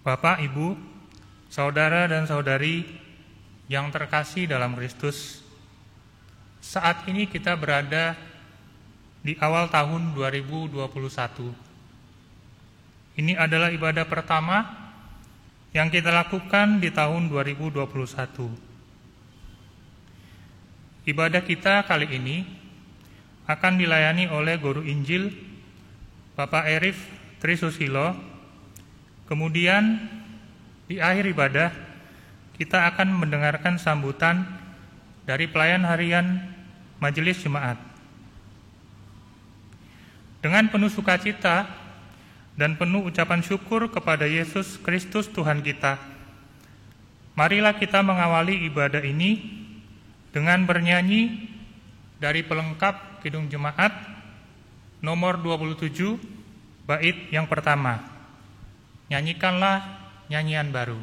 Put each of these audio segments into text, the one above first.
Bapak, Ibu, saudara dan saudari yang terkasih dalam Kristus, saat ini kita berada di awal tahun 2021. Ini adalah ibadah pertama yang kita lakukan di tahun 2021. Ibadah kita kali ini akan dilayani oleh Guru Injil Bapak Erif Trisusilo. Kemudian di akhir ibadah kita akan mendengarkan sambutan dari pelayan harian Majelis Jemaat. Dengan penuh sukacita dan penuh ucapan syukur kepada Yesus Kristus Tuhan kita, marilah kita mengawali ibadah ini dengan bernyanyi dari pelengkap Kidung Jemaat nomor 27 bait yang pertama. Nyanyikanlah nyanyian baru.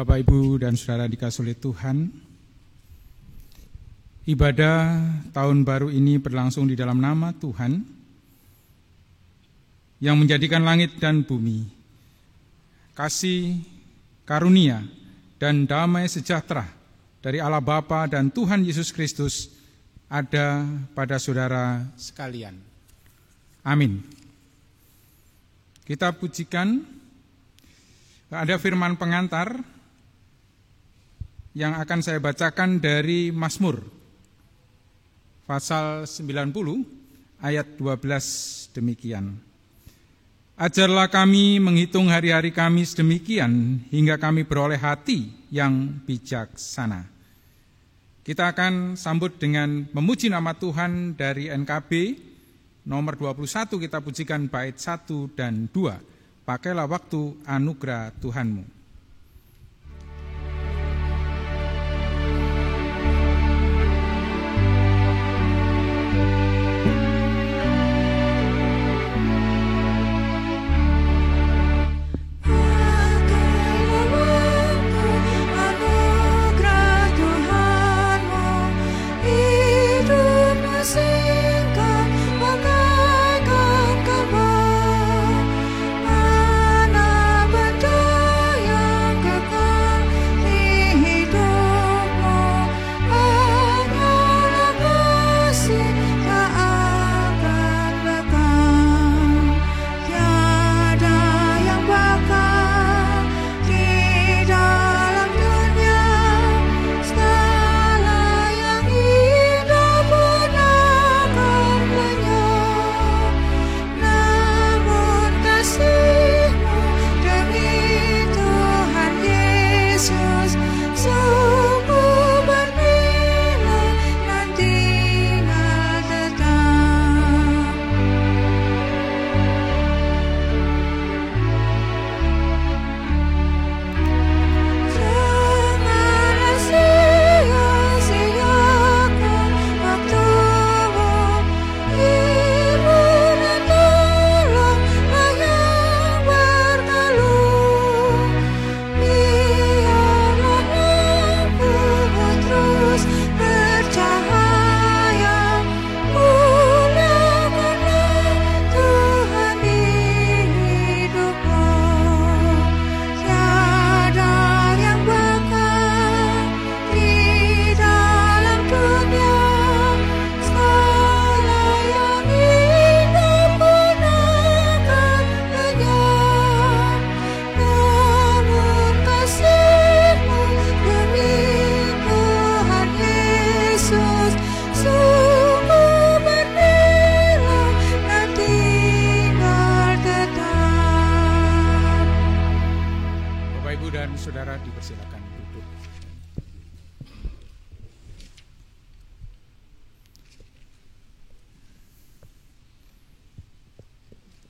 Bapak, Ibu, dan Saudara dikasihi oleh Tuhan, ibadah tahun baru ini berlangsung di dalam nama Tuhan yang menjadikan langit dan bumi, kasih, karunia, dan damai sejahtera dari Allah Bapa dan Tuhan Yesus Kristus ada pada saudara sekalian. Amin. Kita pujikan, ada firman pengantar yang akan saya bacakan dari Mazmur pasal 90 ayat 12 demikian. Ajarlah kami menghitung hari-hari kami sedemikian hingga kami beroleh hati yang bijaksana. Kita akan sambut dengan memuji nama Tuhan dari NKB nomor 21, kita pujikan bait 1 dan 2. Pakailah waktu anugerah Tuhanmu. Mana benda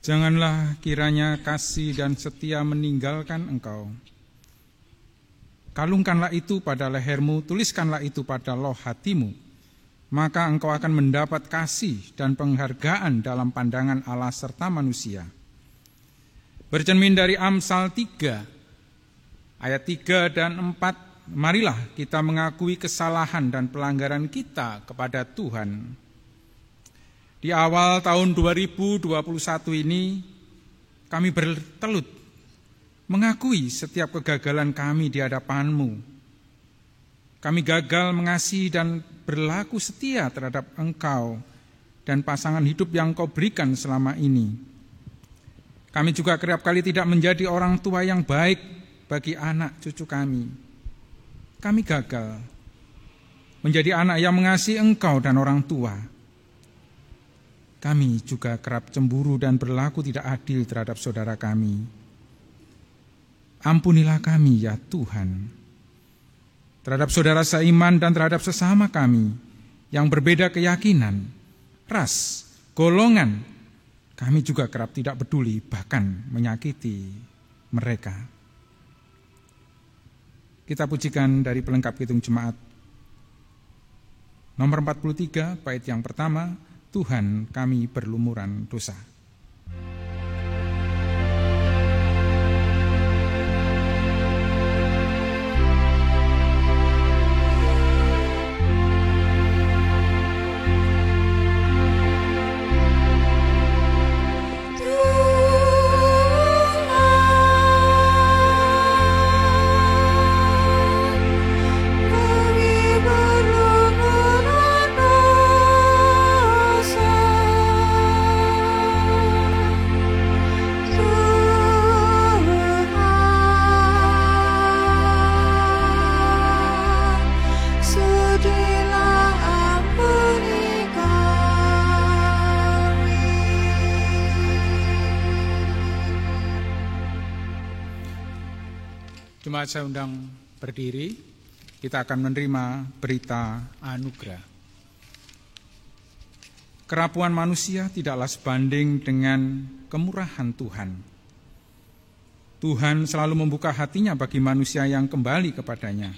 Janganlah kiranya kasih dan setia meninggalkan engkau. Kalungkanlah itu pada lehermu, tuliskanlah itu pada loh hatimu, maka engkau akan mendapat kasih dan penghargaan dalam pandangan Allah serta manusia. Bercermin dari Amsal 3, ayat 3 dan 4, marilah kita mengakui kesalahan dan pelanggaran kita kepada Tuhan. Di awal tahun 2021 ini, kami bertelut mengakui setiap kegagalan kami di hadapan-Mu. Kami gagal mengasihi dan berlaku setia terhadap Engkau dan pasangan hidup yang Kau berikan selama ini. Kami juga kerap kali tidak menjadi orang tua yang baik bagi anak cucu kami. Kami gagal menjadi anak yang mengasihi Engkau dan orang tua. Kami juga kerap cemburu dan berlaku tidak adil terhadap saudara kami. Ampunilah kami ya Tuhan, terhadap saudara seiman dan terhadap sesama kami yang berbeda keyakinan, ras, golongan. Kami juga kerap tidak peduli, bahkan menyakiti mereka. Kita pujikan dari pelengkap Kidung Jemaat nomor 43, bait yang pertama, Tuhan kami berlumuran dosa. Jemaat saya undang berdiri, kita akan menerima berita anugerah. Kerapuhan manusia tidaklah sebanding dengan kemurahan Tuhan. Tuhan selalu membuka hatinya bagi manusia yang kembali kepadanya.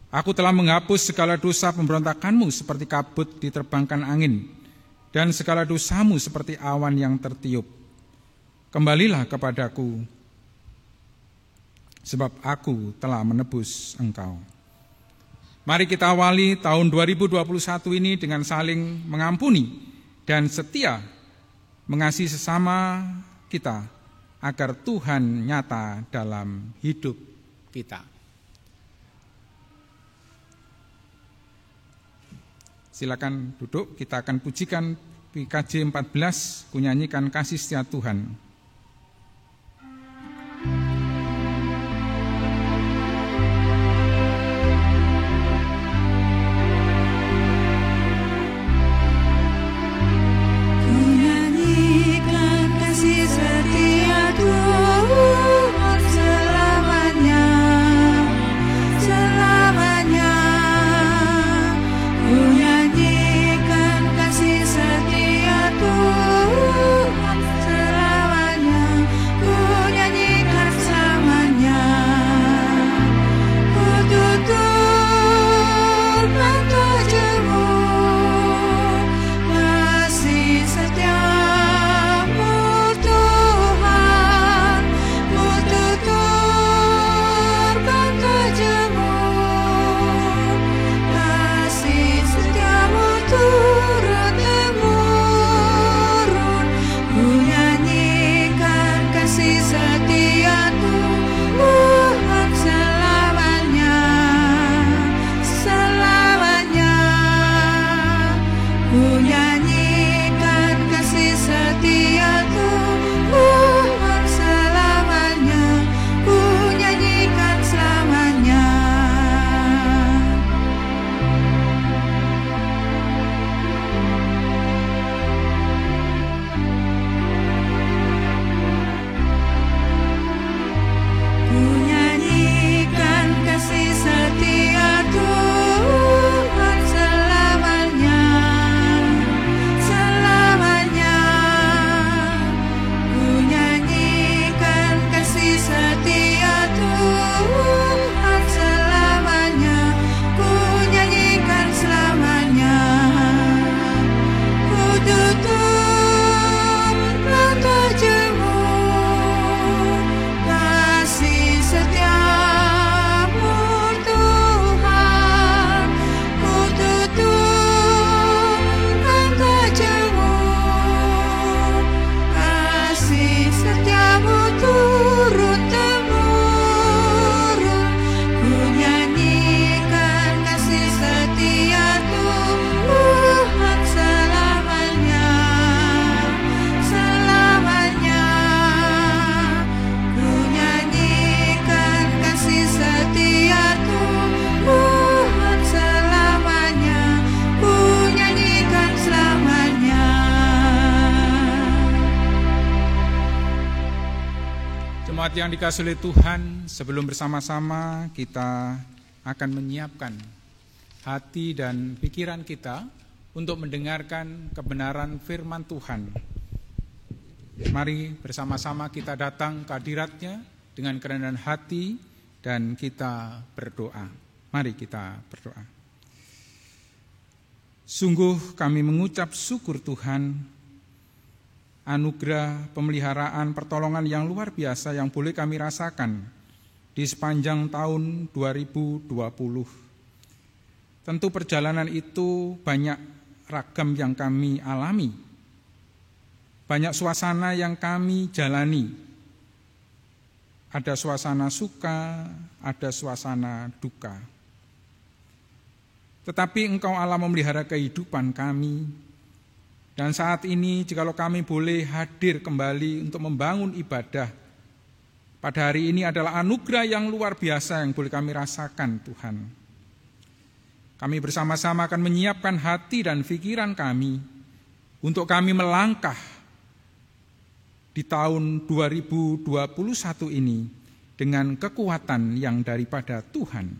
Aku telah menghapus segala dosa pemberontakanmu seperti kabut diterbangkan angin, dan segala dosamu seperti awan yang tertiup. Kembalilah kepadaku, sebab aku telah menebus engkau. Mari kita awali tahun 2021 ini dengan saling mengampuni dan setia mengasihi sesama kita agar Tuhan nyata dalam hidup kita. Silakan duduk, kita akan pujikan PKJ 14, kunyanyikan Kasih Setia Tuhan. Ku nyanyikan kasih setia Tuhan selamanya. Jemaat yang dikasihi oleh Tuhan, sebelum bersama-sama kita akan menyiapkan hati dan pikiran kita untuk mendengarkan kebenaran firman Tuhan. Mari bersama-sama kita datang ke hadirat-Nya dengan kerendahan hati dan kita berdoa. Mari kita berdoa. Sungguh kami mengucap syukur Tuhan, anugerah, pemeliharaan, pertolongan yang luar biasa yang boleh kami rasakan di sepanjang tahun 2020. Tentu perjalanan itu banyak ragam yang kami alami, banyak suasana yang kami jalani. Ada suasana suka, ada suasana duka. Tetapi Engkau Allah memelihara kehidupan kami. Dan saat ini jikalau kami boleh hadir kembali untuk membangun ibadah pada hari ini adalah anugerah yang luar biasa yang boleh kami rasakan Tuhan. Kami bersama-sama akan menyiapkan hati dan pikiran kami untuk kami melangkah di tahun 2021 ini dengan kekuatan yang daripada Tuhan.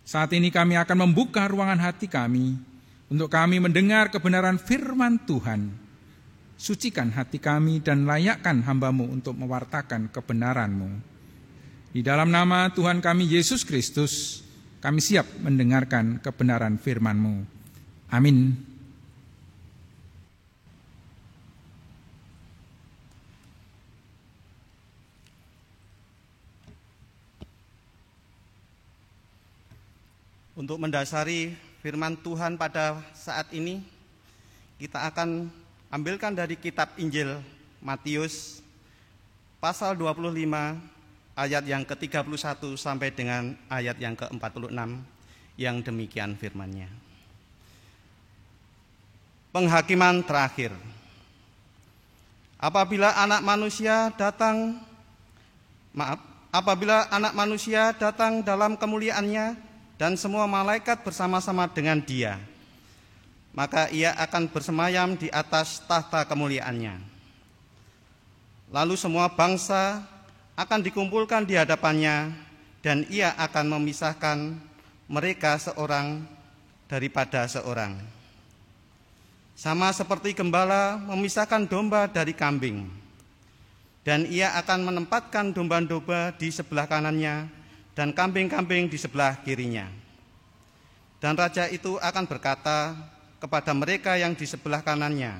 Saat ini kami akan membuka ruangan hati kami untuk kami mendengar kebenaran firman Tuhan. Sucikan hati kami dan layakkan hamba-Mu untuk mewartakan kebenaran-Mu. Di dalam nama Tuhan kami Yesus Kristus, kami siap mendengarkan kebenaran firman-Mu. Amin. Untuk mendasari firman Tuhan pada saat ini, kita akan ambilkan dari kitab Injil Matius pasal 25 ayat yang ke-31 sampai dengan ayat yang ke-46 yang demikian firman-Nya. Penghakiman terakhir. Apabila anak manusia datang dalam kemuliaannya dan semua malaikat bersama-sama dengan Dia, maka Ia akan bersemayam di atas tahta kemuliaannya. Lalu semua bangsa akan dikumpulkan di hadapannya, dan Ia akan memisahkan mereka seorang daripada seorang. Sama seperti gembala memisahkan domba dari kambing, dan Ia akan menempatkan domba-domba di sebelah kanannya dan kambing-kambing di sebelah kirinya. Dan raja itu akan berkata kepada mereka yang di sebelah kanannya,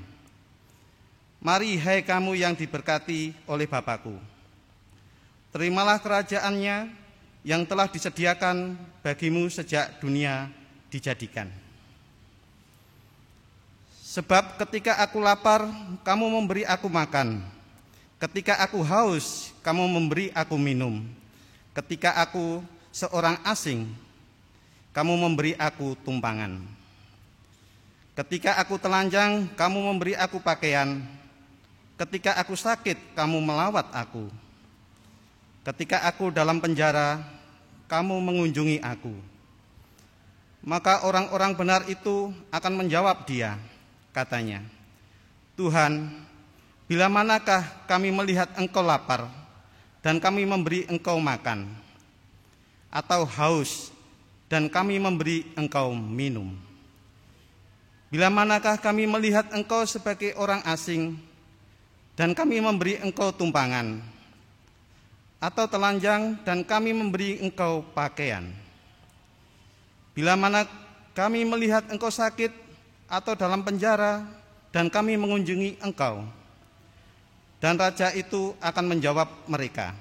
"Mari hai kamu yang diberkati oleh Bapa-Ku, terimalah kerajaannya yang telah disediakan bagimu sejak dunia dijadikan. Sebab ketika aku lapar, kamu memberi aku makan. Ketika aku haus, kamu memberi aku minum. Ketika aku seorang asing, kamu memberi aku tumpangan. Ketika aku telanjang, kamu memberi aku pakaian. Ketika aku sakit, kamu melawat aku. Ketika aku dalam penjara, kamu mengunjungi aku." Maka orang-orang benar itu akan menjawab Dia, katanya, "Tuhan, bila manakah kami melihat Engkau lapar dan kami memberi Engkau makan, atau haus dan kami memberi Engkau minum? Bila manakah kami melihat Engkau sebagai orang asing dan kami memberi Engkau tumpangan, atau telanjang dan kami memberi Engkau pakaian? Bila mana kami melihat Engkau sakit atau dalam penjara dan kami mengunjungi Engkau?" Dan raja itu akan menjawab mereka,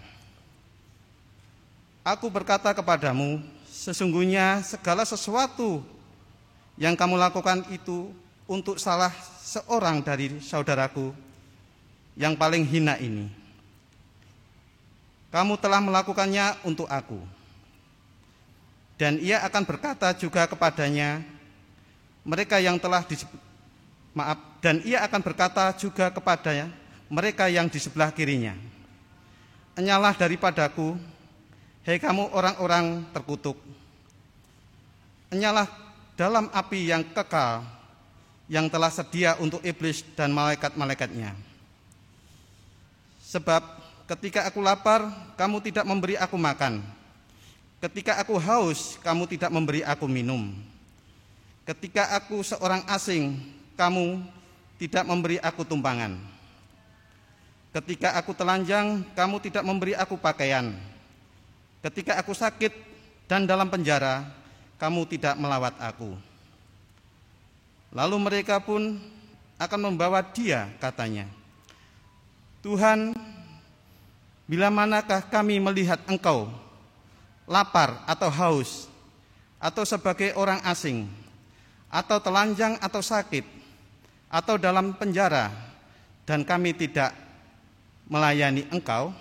"Aku berkata kepadamu, sesungguhnya segala sesuatu yang kamu lakukan itu untuk salah seorang dari saudaraku yang paling hina ini, kamu telah melakukannya untuk aku." Dan ia akan berkata juga kepadanya, mereka yang di sebelah kirinya, "Enyalah daripadaku, hei kamu orang-orang terkutuk. Enyalah dalam api yang kekal yang telah sedia untuk iblis dan malaikat-malaikatnya. Sebab ketika aku lapar, kamu tidak memberi aku makan. Ketika aku haus, kamu tidak memberi aku minum. Ketika aku seorang asing, kamu tidak memberi aku tumpangan. Ketika aku telanjang, kamu tidak memberi aku pakaian. Ketika aku sakit dan dalam penjara, kamu tidak melawat aku. Lalu mereka pun akan membawa dia, katanya, Tuhan, bila manakah kami melihat Engkau lapar atau haus, atau sebagai orang asing, atau telanjang atau sakit, atau dalam penjara, dan kami tidak melayani Engkau?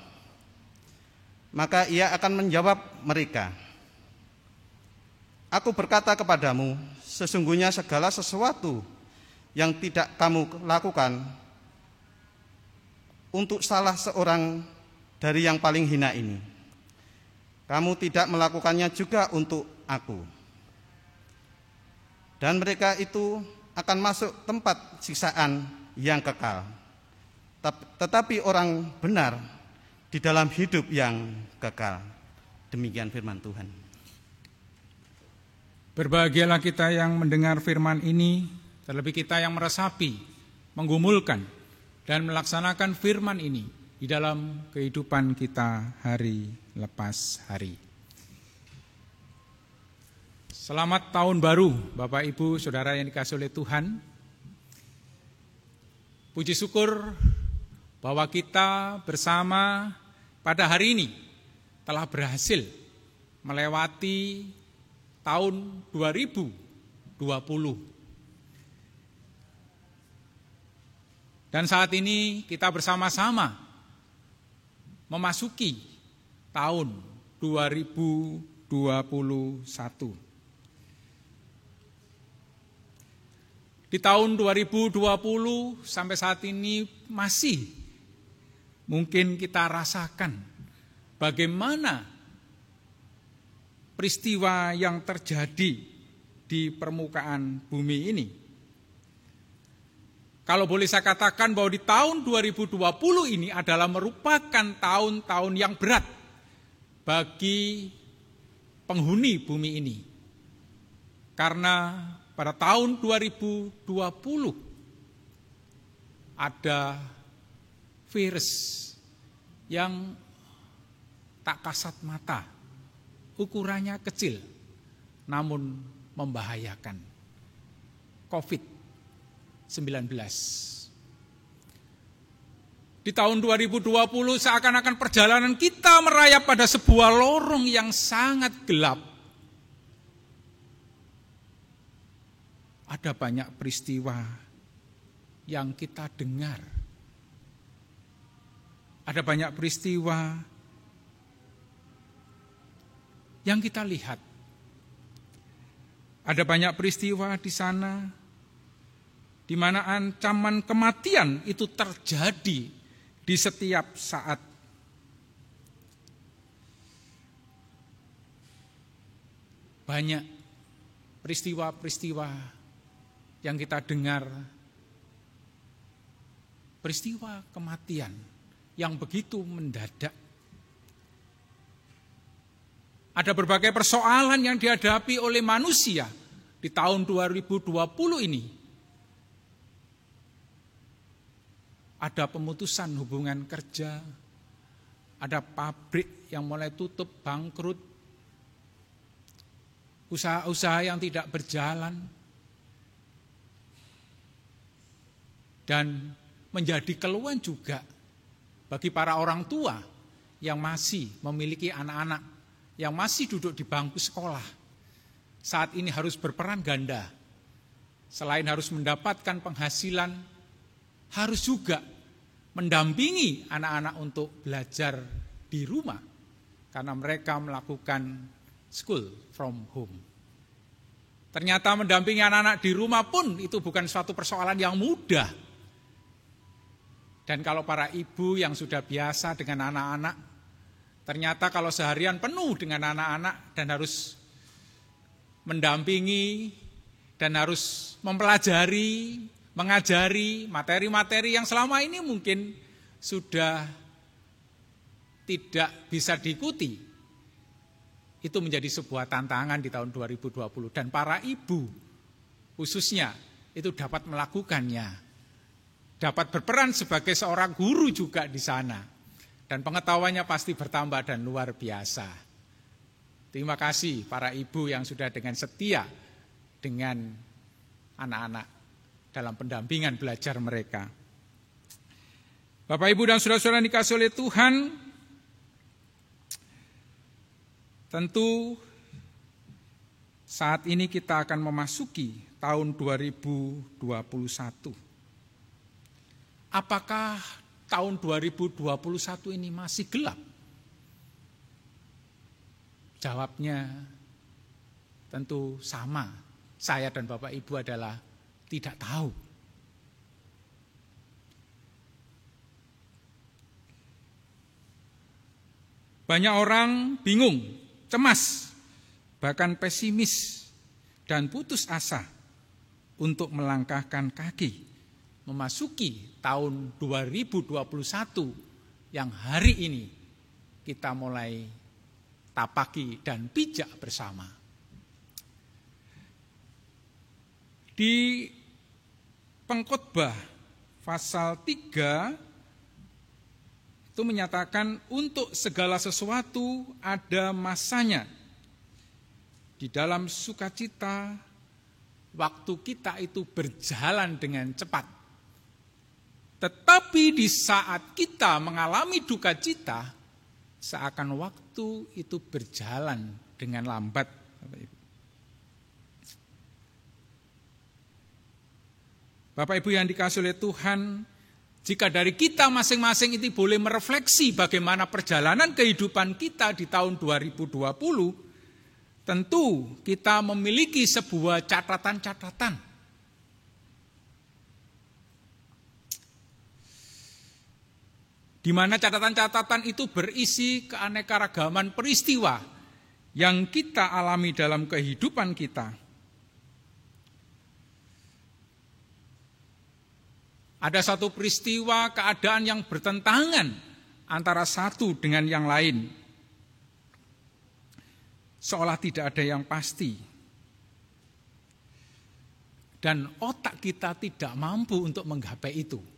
Maka ia akan menjawab mereka, Aku berkata kepadamu, sesungguhnya segala sesuatu yang tidak kamu lakukan untuk salah seorang dari yang paling hina ini, kamu tidak melakukannya juga untuk aku. Dan mereka itu akan masuk tempat siksaan yang kekal, tetapi orang benar di dalam hidup yang kekal. Demikian firman Tuhan. Berbahagialah kita yang mendengar firman ini, terlebih kita yang meresapi, menggumulkan, dan melaksanakan firman ini di dalam kehidupan kita hari lepas hari. Selamat tahun baru Bapak Ibu Saudara yang dikasihi oleh Tuhan. Puji syukur bahwa kita bersama pada hari ini telah berhasil melewati tahun 2020. Dan saat ini kita bersama-sama memasuki tahun 2021. Di tahun 2020 sampai saat ini masih mungkin kita rasakan bagaimana peristiwa yang terjadi di permukaan bumi ini. Kalau boleh saya katakan bahwa di tahun 2020 ini adalah merupakan tahun-tahun yang berat bagi penghuni bumi ini. Karena pada tahun 2020 ada virus yang tak kasat mata, ukurannya kecil namun membahayakan, COVID-19. Di tahun 2020 seakan-akan perjalanan kita merayap pada sebuah lorong yang sangat gelap. Ada banyak peristiwa yang kita dengar. Ada banyak peristiwa yang kita lihat. Ada banyak peristiwa di sana di mana ancaman kematian itu terjadi di setiap saat. Banyak peristiwa-peristiwa yang kita dengar, peristiwa kematian yang begitu mendadak. Ada berbagai persoalan yang dihadapi oleh manusia di tahun 2020 ini. Ada pemutusan hubungan kerja, ada pabrik yang mulai tutup, bangkrut, usaha-usaha yang tidak berjalan, dan menjadi keluhan juga bagi para orang tua yang masih memiliki anak-anak, yang masih duduk di bangku sekolah. Saat ini harus berperan ganda. Selain harus mendapatkan penghasilan, harus juga mendampingi anak-anak untuk belajar di rumah, karena mereka melakukan school from home. Ternyata mendampingi anak-anak di rumah pun itu bukan suatu persoalan yang mudah. Dan kalau para ibu yang sudah biasa dengan anak-anak, ternyata kalau seharian penuh dengan anak-anak dan harus mendampingi dan harus mempelajari, mengajari materi-materi yang selama ini mungkin sudah tidak bisa diikuti. Itu menjadi sebuah tantangan di tahun 2020 dan para ibu khususnya itu dapat melakukannya. Dapat berperan sebagai seorang guru juga di sana. Dan pengetahuannya pasti bertambah dan luar biasa. Terima kasih para ibu yang sudah dengan setia dengan anak-anak dalam pendampingan belajar mereka. Bapak, Ibu, dan saudara-saudara yang dikasihi oleh Tuhan, tentu saat ini kita akan memasuki tahun 2021. Apakah tahun 2021 ini masih gelap? Jawabnya tentu sama. Saya dan Bapak Ibu adalah tidak tahu. Banyak orang bingung, cemas, bahkan pesimis dan putus asa untuk melangkahkan kaki memasuki tahun 2021 yang hari ini kita mulai tapaki dan pijak bersama. Di Pengkhotbah pasal 3 itu menyatakan untuk segala sesuatu ada masanya. Di dalam sukacita, waktu kita itu berjalan dengan cepat. Tetapi di saat kita mengalami duka cita, seakan waktu itu berjalan dengan lambat. Bapak Ibu yang dikasihi oleh Tuhan, jika dari kita masing-masing itu boleh merefleksi bagaimana perjalanan kehidupan kita di tahun 2020, tentu kita memiliki sebuah catatan-catatan. Di mana catatan-catatan itu berisi keanekaragaman peristiwa yang kita alami dalam kehidupan kita. Ada satu peristiwa keadaan yang bertentangan antara satu dengan yang lain. Seolah tidak ada yang pasti. Dan otak kita tidak mampu untuk menggapai itu.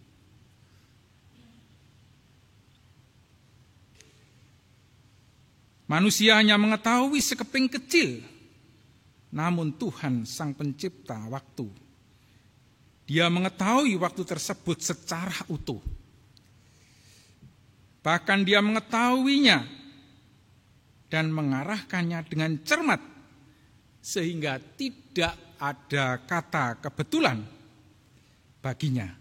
Manusia hanya mengetahui sekeping kecil, namun Tuhan Sang Pencipta waktu, Dia mengetahui waktu tersebut secara utuh. Bahkan Dia mengetahuinya dan mengarahkannya dengan cermat, sehingga tidak ada kata kebetulan baginya.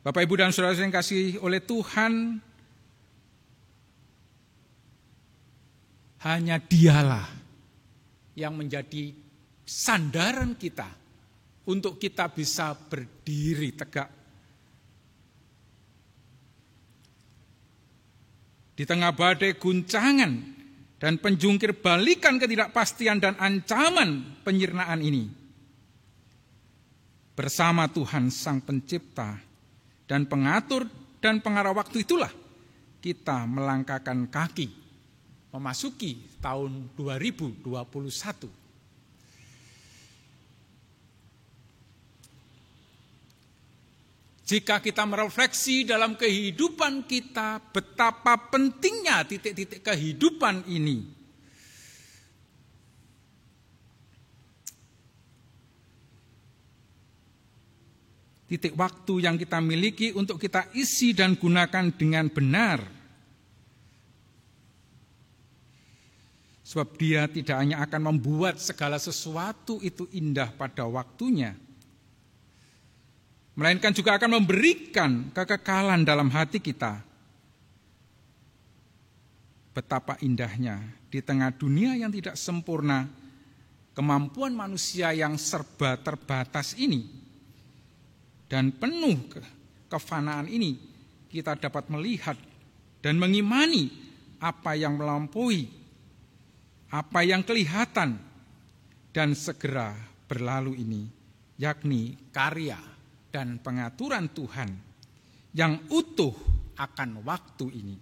Bapak, Ibu, dan saudara yang kasih oleh Tuhan, hanya Dialah yang menjadi sandaran kita untuk kita bisa berdiri tegak. Di tengah badai guncangan dan penjungkir balikan ketidakpastian dan ancaman penyirnaan ini, bersama Tuhan Sang Pencipta dan pengatur dan pengarah waktu itulah kita melangkahkan kaki memasuki tahun 2021. Jika kita merefleksi dalam kehidupan kita, betapa pentingnya titik-titik kehidupan ini. Titik waktu yang kita miliki untuk kita isi dan gunakan dengan benar. Sebab Dia tidak hanya akan membuat segala sesuatu itu indah pada waktunya, melainkan juga akan memberikan kekekalan dalam hati kita. Betapa indahnya di tengah dunia yang tidak sempurna, kemampuan manusia yang serba terbatas ini dan penuh kefanaan ini, kita dapat melihat dan mengimani apa yang melampaui, apa yang kelihatan dan segera berlalu ini, yakni karya dan pengaturan Tuhan yang utuh, akan waktu ini.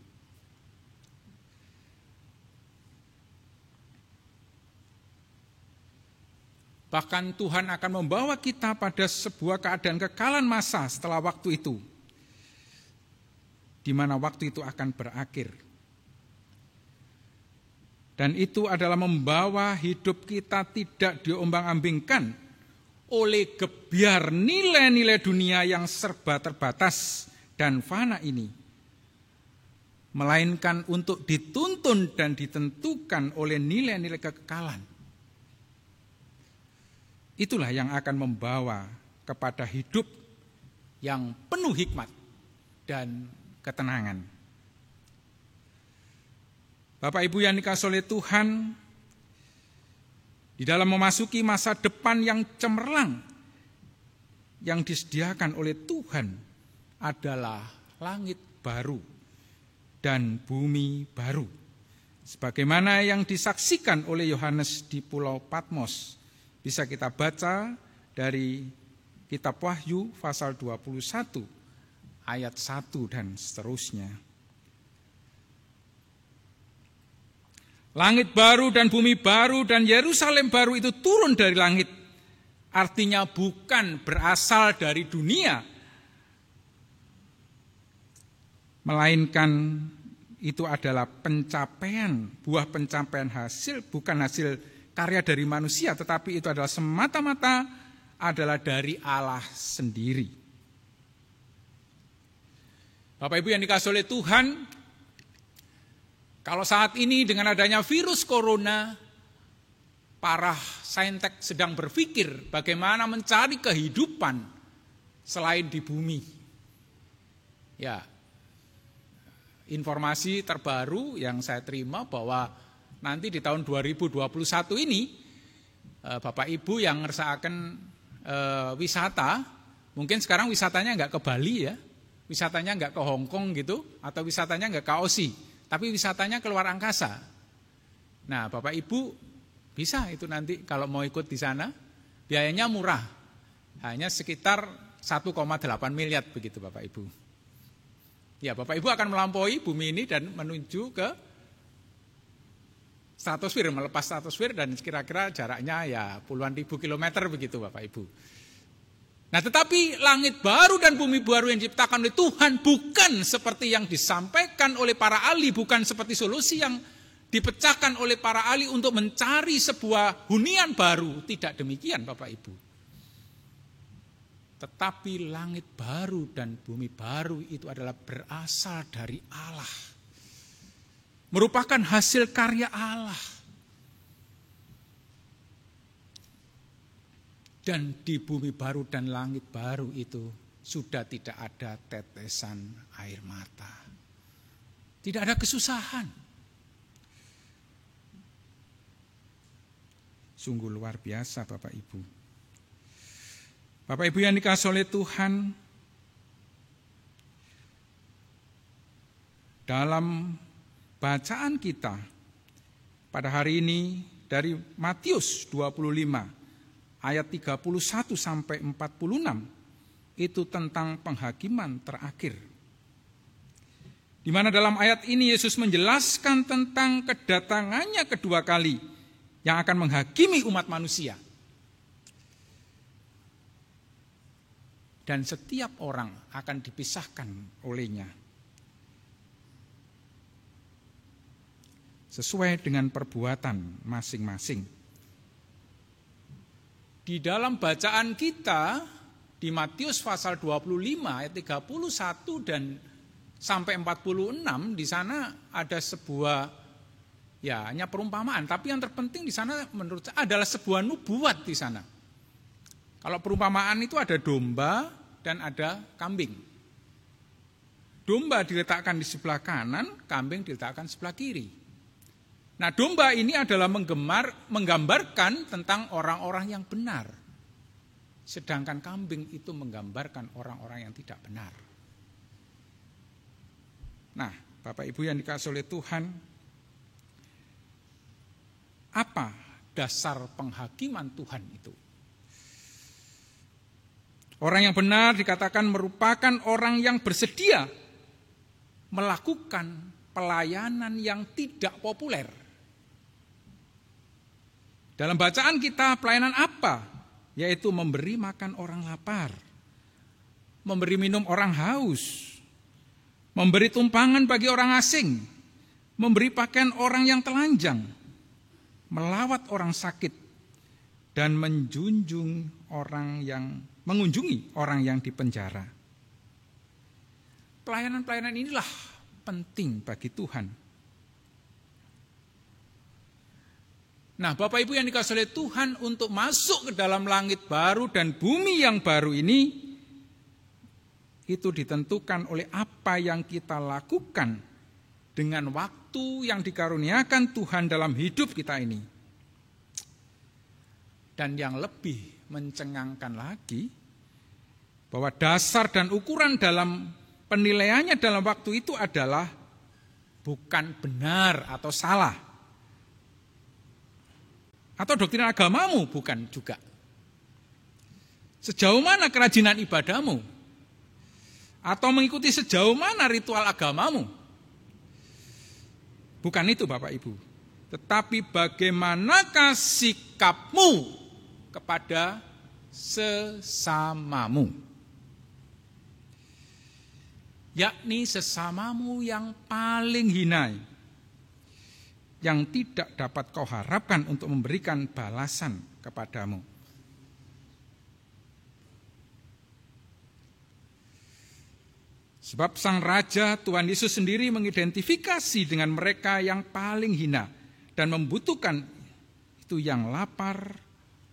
Bahkan Tuhan akan membawa kita pada sebuah keadaan kekalan masa setelah waktu itu, di mana waktu itu akan berakhir. Dan itu adalah membawa hidup kita tidak diombang-ambingkan oleh gebiar nilai-nilai dunia yang serba terbatas dan fana ini, melainkan untuk dituntun dan ditentukan oleh nilai-nilai kekekalan. Itulah yang akan membawa kepada hidup yang penuh hikmat dan ketenangan. Bapak Ibu yang dikasihi oleh Tuhan, di dalam memasuki masa depan yang cemerlang, yang disediakan oleh Tuhan adalah langit baru dan bumi baru. Sebagaimana yang disaksikan oleh Yohanes di Pulau Patmos, bisa kita baca dari kitab Wahyu pasal 21 ayat 1 dan seterusnya. Langit baru dan bumi baru dan Yerusalem baru itu turun dari langit. Artinya bukan berasal dari dunia, melainkan itu adalah pencapaian, buah pencapaian hasil, bukan hasil karya dari manusia, tetapi itu adalah semata-mata adalah dari Allah sendiri. Bapak Ibu yang dikasihi oleh Tuhan, kalau saat ini dengan adanya virus corona, para saintek sedang berpikir bagaimana mencari kehidupan selain di bumi. Ya, informasi terbaru yang saya terima bahwa nanti di tahun 2021 ini, Bapak Ibu yang ngersakaken wisata, mungkin sekarang wisatanya enggak ke Bali ya, wisatanya enggak ke Hong Kong gitu, atau wisatanya enggak ke Aussie, tapi wisatanya keluar angkasa. Nah, Bapak Ibu bisa itu nanti kalau mau ikut di sana, biayanya murah, hanya sekitar 1,8 miliar begitu Bapak Ibu. Ya, Bapak Ibu akan melampaui bumi ini dan menuju ke stratosfer, melepas stratosfer, dan kira-kira jaraknya ya puluhan ribu kilometer begitu Bapak Ibu. Nah, tetapi langit baru dan bumi baru yang diciptakan oleh Tuhan bukan seperti yang disampaikan oleh para ahli, bukan seperti solusi yang dipecahkan oleh para ahli untuk mencari sebuah hunian baru. Tidak demikian Bapak Ibu. Tetapi langit baru dan bumi baru itu adalah berasal dari Allah, merupakan hasil karya Allah. Dan di bumi baru dan langit baru itu sudah tidak ada tetesan air mata. Tidak ada kesusahan. Sungguh luar biasa Bapak Ibu. Bapak Ibu yang dikasihi oleh Tuhan, dalam bacaan kita pada hari ini dari Matius 25 ayat 31 sampai 46 itu tentang penghakiman terakhir. Di mana dalam ayat ini Yesus menjelaskan tentang kedatangannya kedua kali yang akan menghakimi umat manusia. Dan setiap orang akan dipisahkan olehnya sesuai dengan perbuatan masing-masing. Di dalam bacaan kita di Matius pasal 25 ayat 31 dan sampai 46, di sana ada sebuah ya hanya perumpamaan, tapi yang terpenting di sana menurut saya adalah sebuah nubuat di sana. Kalau perumpamaan itu ada domba dan ada kambing. Domba diletakkan di sebelah kanan, kambing diletakkan sebelah kiri. Nah, domba ini adalah menggambarkan tentang orang-orang yang benar. Sedangkan kambing itu menggambarkan orang-orang yang tidak benar. Nah, Bapak Ibu yang dikasihi oleh Tuhan, apa dasar penghakiman Tuhan itu? Orang yang benar dikatakan merupakan orang yang bersedia melakukan pelayanan yang tidak populer. Dalam bacaan kita, pelayanan apa? Yaitu memberi makan orang lapar, memberi minum orang haus, memberi tumpangan bagi orang asing, memberi pakaian orang yang telanjang, melawat orang sakit, dan mengunjungi orang yang dipenjara. Pelayanan-pelayanan inilah penting bagi Tuhan. Nah, Bapak Ibu yang dikasihi oleh Tuhan, untuk masuk ke dalam langit baru dan bumi yang baru ini, itu ditentukan oleh apa yang kita lakukan dengan waktu yang dikaruniakan Tuhan dalam hidup kita ini. Dan yang lebih mencengangkan lagi, bahwa dasar dan ukuran dalam penilaiannya dalam waktu itu adalah bukan benar atau salah, atau doktrin agamamu, bukan juga. Sejauh mana kerajinan ibadahmu, atau mengikuti sejauh mana ritual agamamu. Bukan itu Bapak Ibu. Tetapi bagaimanakah sikapmu kepada sesamamu. Yakni sesamamu yang paling hina, yang tidak dapat kau harapkan untuk memberikan balasan kepadamu. Sebab Sang Raja Tuhan Yesus sendiri mengidentifikasi dengan mereka yang paling hina dan membutuhkan itu yang lapar,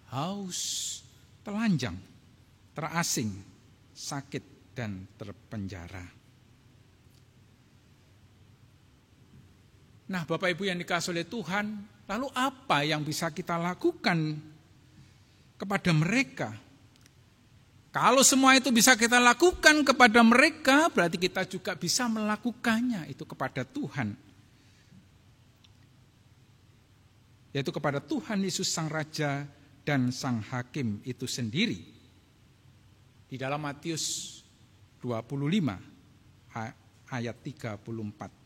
haus, telanjang, terasing, sakit, dan terpenjara. Nah, Bapak Ibu yang dikasihi oleh Tuhan, lalu apa yang bisa kita lakukan kepada mereka? Kalau semua itu bisa kita lakukan kepada mereka, berarti kita juga bisa melakukannya itu kepada Tuhan. Yaitu kepada Tuhan Yesus Sang Raja dan Sang Hakim itu sendiri. Di dalam Matius 25 ayat 34.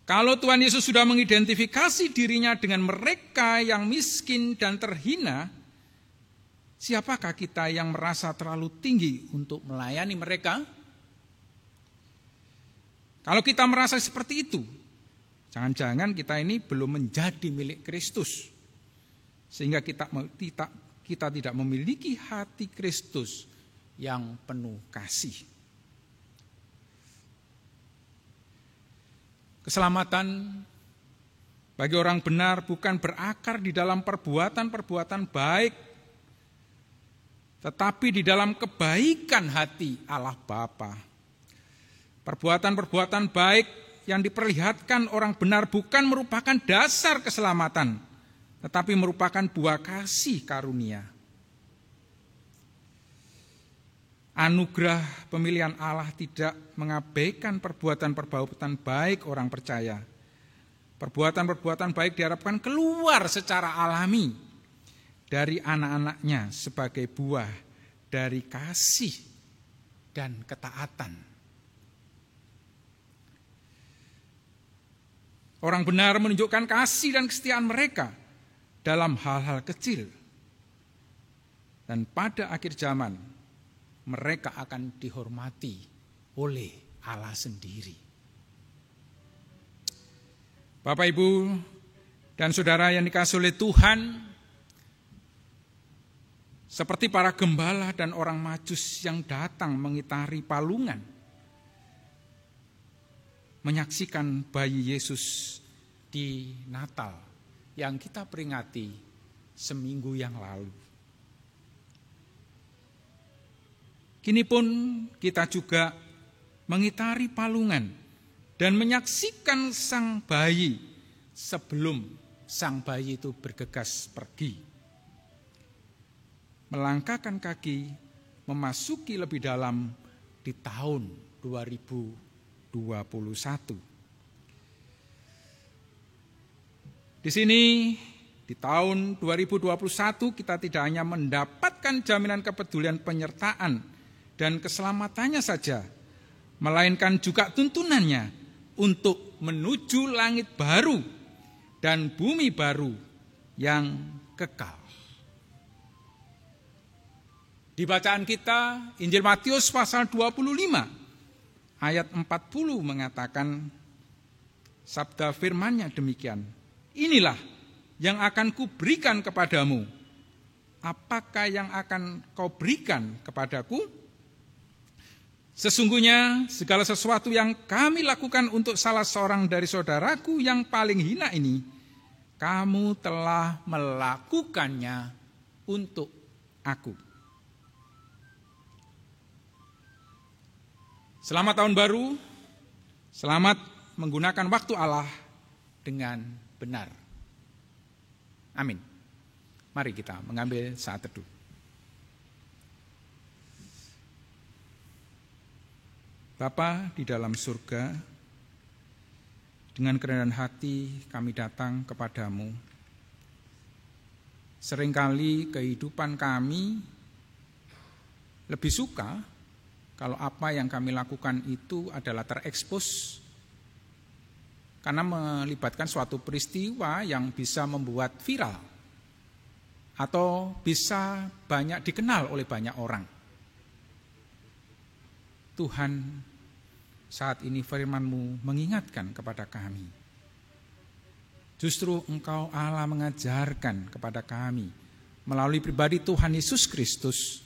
Kalau Tuhan Yesus sudah mengidentifikasi dirinya dengan mereka yang miskin dan terhina, siapakah kita yang merasa terlalu tinggi untuk melayani mereka? Kalau kita merasa seperti itu, jangan-jangan kita ini belum menjadi milik Kristus. Sehingga kita tidak memiliki hati Kristus yang penuh kasih. Keselamatan bagi orang benar bukan berakar di dalam perbuatan-perbuatan baik, tetapi di dalam kebaikan hati Allah Bapa. Perbuatan-perbuatan baik yang diperlihatkan orang benar bukan merupakan dasar keselamatan, tetapi merupakan buah kasih karunia. Anugerah pemilihan Allah tidak mengabaikan perbuatan-perbuatan baik orang percaya. Perbuatan-perbuatan baik diharapkan keluar secara alami dari anak-anaknya sebagai buah dari kasih dan ketaatan. Orang benar menunjukkan kasih dan kesetiaan mereka dalam hal-hal kecil. Dan pada akhir zaman, mereka akan dihormati oleh Allah sendiri. Bapak, Ibu, dan saudara yang dikasihi oleh Tuhan, seperti para gembala dan orang Majus yang datang mengitari palungan, menyaksikan bayi Yesus di Natal yang kita peringati seminggu yang lalu. Kini pun kita juga mengitari palungan dan menyaksikan sang bayi sebelum sang bayi itu bergegas pergi. Melangkahkan kaki memasuki lebih dalam di tahun 2021. Di sini di tahun 2021 kita tidak hanya mendapatkan jaminan kepedulian penyertaan dan keselamatannya saja, melainkan juga tuntunannya untuk menuju langit baru dan bumi baru yang kekal. Di bacaan kita, Injil Matius pasal 25 ayat 40 mengatakan, sabda firman-Nya demikian, inilah yang akan kuberikan kepadamu. Apakah yang akan kau berikan kepadaku? Sesungguhnya segala sesuatu yang kami lakukan untuk salah seorang dari saudaraku yang paling hina ini, kamu telah melakukannya untuk aku. Selamat tahun baru, selamat menggunakan waktu Allah dengan benar. Amin. Mari kita mengambil saat teduh. Bapa di dalam surga, dengan kerendahan hati kami datang kepadamu. Seringkali kehidupan kami lebih suka kalau apa yang kami lakukan itu adalah terekspos karena melibatkan suatu peristiwa yang bisa membuat viral atau bisa banyak dikenal oleh banyak orang. Tuhan, saat ini firman-Mu mengingatkan kepada kami. Justru Engkau Allah mengajarkan kepada kami melalui pribadi Tuhan Yesus Kristus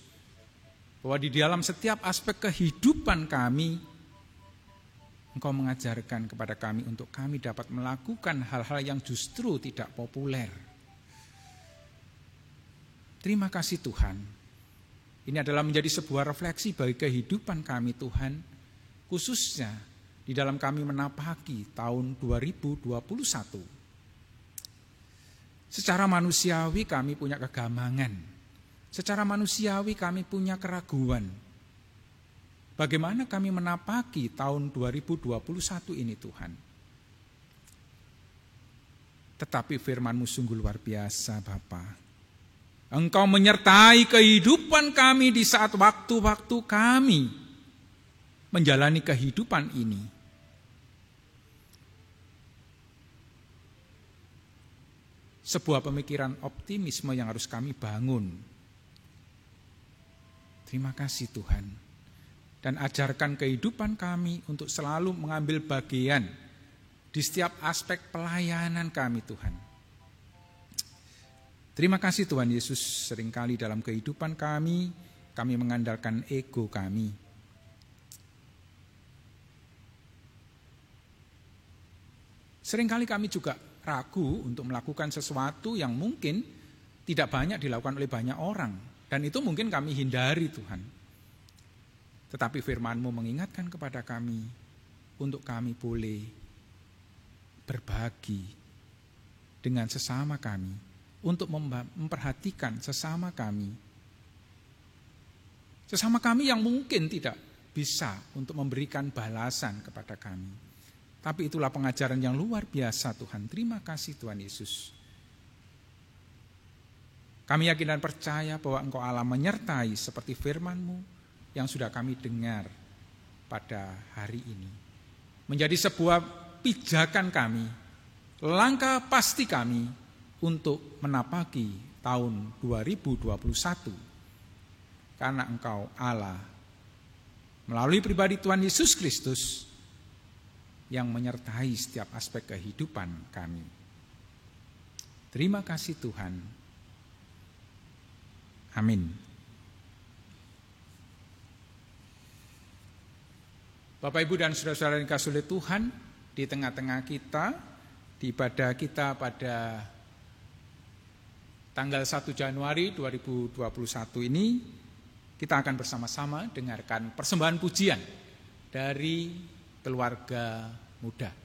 bahwa di dalam setiap aspek kehidupan kami, Engkau mengajarkan kepada kami untuk kami dapat melakukan hal-hal yang justru tidak populer. Terima kasih Tuhan. Ini adalah menjadi sebuah refleksi bagi kehidupan kami Tuhan, khususnya di dalam kami menapaki tahun 2021. Secara manusiawi kami punya kegamangan. Secara manusiawi kami punya keraguan. Bagaimana kami menapaki tahun 2021 ini Tuhan? Tetapi firman-Mu sungguh luar biasa Bapa. Engkau menyertai kehidupan kami di saat waktu-waktu kami menjalani kehidupan ini. Sebuah pemikiran optimisme yang harus kami bangun. Terima kasih Tuhan. Dan ajarkan kehidupan kami untuk selalu mengambil bagian di setiap aspek pelayanan kami Tuhan. Terima kasih Tuhan Yesus, seringkali dalam kehidupan kami mengandalkan ego kami. Seringkali kami juga ragu untuk melakukan sesuatu yang mungkin tidak banyak dilakukan oleh banyak orang. Dan itu mungkin kami hindari Tuhan. Tetapi firman-Mu mengingatkan kepada kami untuk kami boleh berbagi dengan sesama kami, untuk memperhatikan sesama kami. Sesama kami yang mungkin tidak bisa untuk memberikan balasan kepada kami. Tapi itulah pengajaran yang luar biasa Tuhan. Terima kasih Tuhan Yesus. Kami yakin dan percaya bahwa Engkau Allah menyertai seperti firman-Mu yang sudah kami dengar pada hari ini. Menjadi sebuah pijakan kami, langkah pasti kami untuk menapaki tahun 2021. Karena Engkau Allah melalui pribadi Tuhan Yesus Kristus yang menyertai setiap aspek kehidupan kami. Terima kasih Tuhan. Amin. Bapak, Ibu, dan saudara-saudara yang dikasihi oleh Tuhan, di tengah-tengah kita, di ibadah kita pada tanggal 1 Januari 2021 ini, kita akan bersama-sama dengarkan persembahan pujian dari keluarga muda.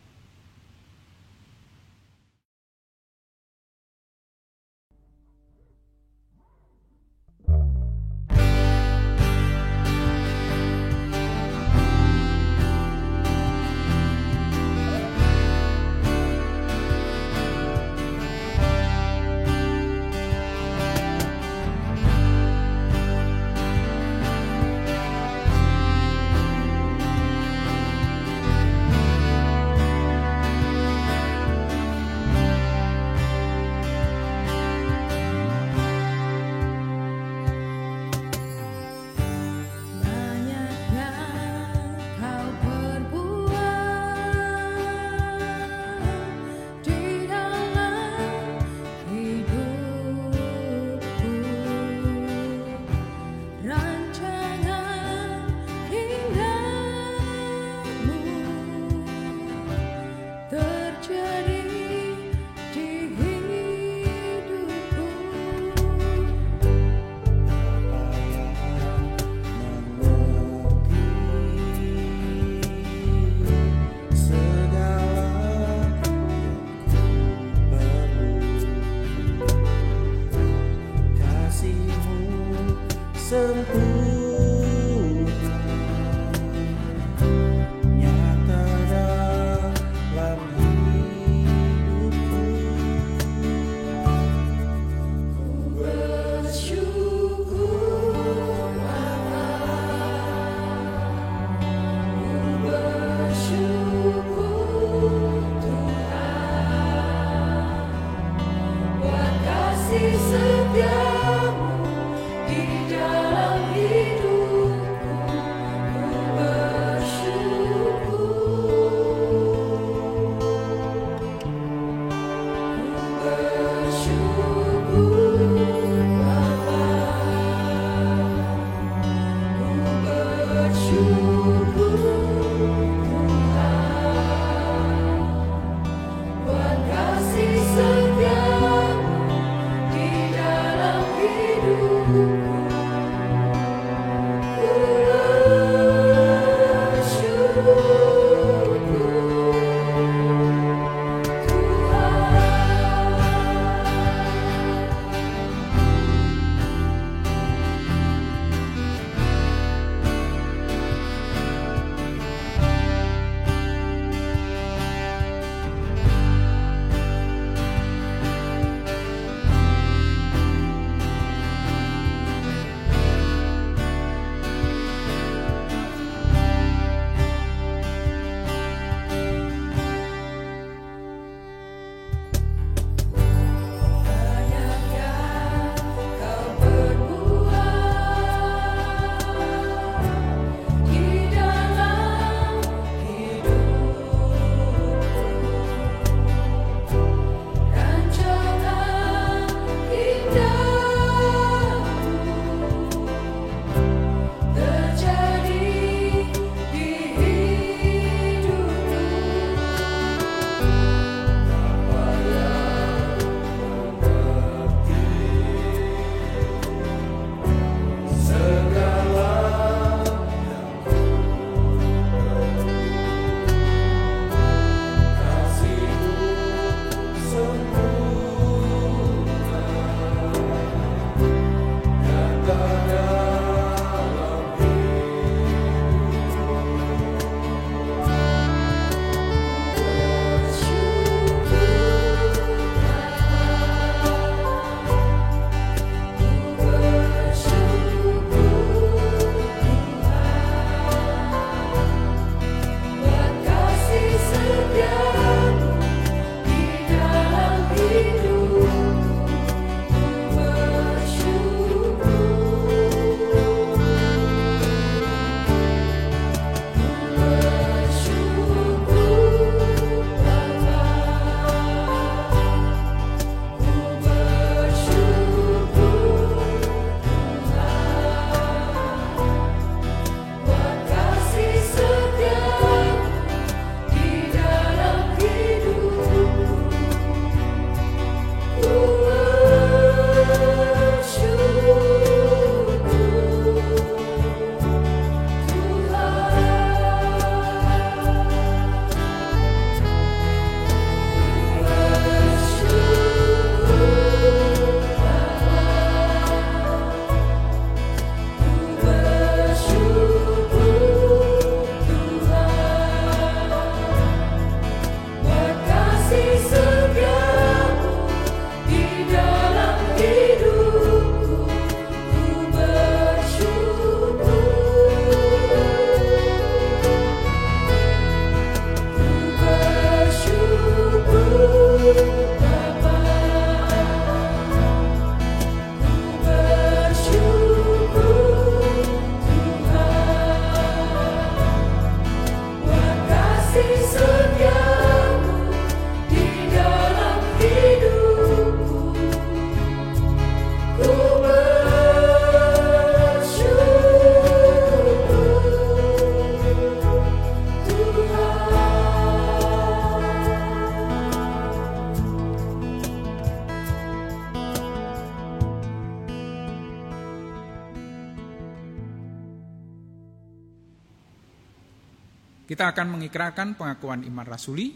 Kita akan mengikrarkan pengakuan iman rasuli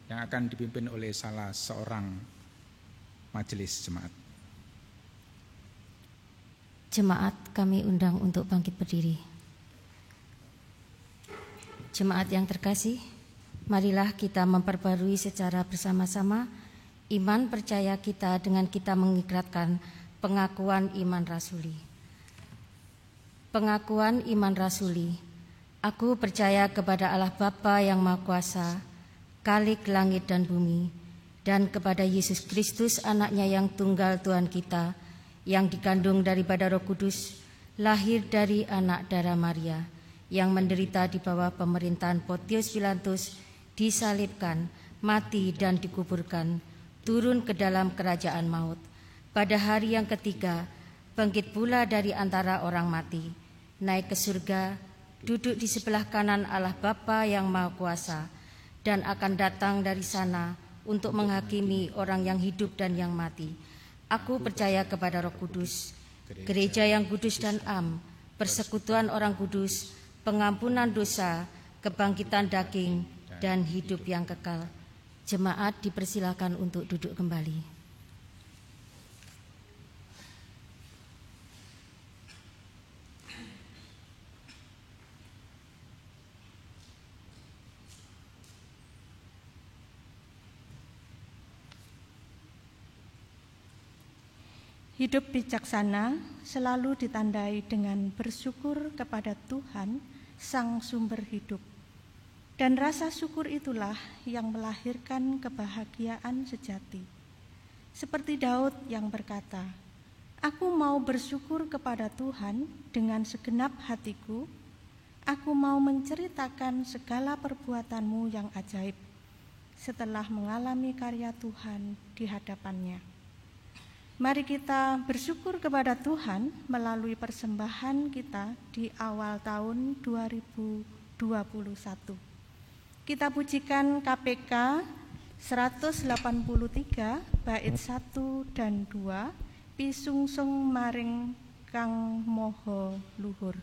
yang akan dipimpin oleh salah seorang majelis jemaat. Jemaat kami undang untuk bangkit berdiri. Jemaat yang terkasih, marilah kita memperbarui secara bersama-sama iman percaya kita dengan kita mengikrarkan pengakuan iman rasuli. Pengakuan iman rasuli. Aku percaya kepada Allah Bapa yang Maha Kuasa, Khalik langit dan bumi, dan kepada Yesus Kristus, anaknya yang tunggal Tuhan kita, yang dikandung daripada Roh Kudus, lahir dari anak darah Maria, yang menderita di bawah pemerintahan Pontius Pilatus, disalibkan, mati dan dikuburkan, turun ke dalam kerajaan maut. Pada hari yang ketiga, bangkit pula dari antara orang mati, naik ke surga, duduk di sebelah kanan Allah Bapa yang Maha Kuasa, dan akan datang dari sana untuk menghakimi orang yang hidup dan yang mati. Aku percaya kepada Roh Kudus, gereja yang kudus dan am, persekutuan orang kudus, pengampunan dosa, kebangkitan daging, dan hidup yang kekal. Jemaat dipersilakan untuk duduk kembali. Hidup bijaksana selalu ditandai dengan bersyukur kepada Tuhan, Sang Sumber Hidup. Dan rasa syukur itulah yang melahirkan kebahagiaan sejati. Seperti Daud yang berkata, "Aku mau bersyukur kepada Tuhan dengan segenap hatiku. Aku mau menceritakan segala perbuatanmu yang ajaib setelah mengalami karya Tuhan di hadapannya." Mari kita bersyukur kepada Tuhan melalui persembahan kita di awal tahun 2021. Kita pujikan KPK 183 bait 1 dan 2, pisungsung maring Kang Moho Luhur.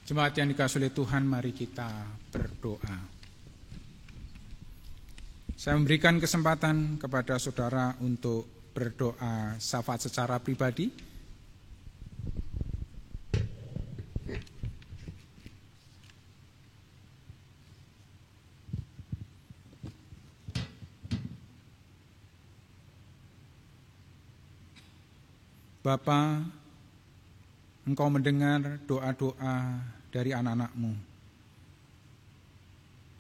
Jemaat yang dikasihi oleh Tuhan, mari kita berdoa. Saya memberikan kesempatan kepada saudara untuk berdoa syafaat secara pribadi. Bapa, Engkau mendengar doa-doa dari anak-anak-Mu.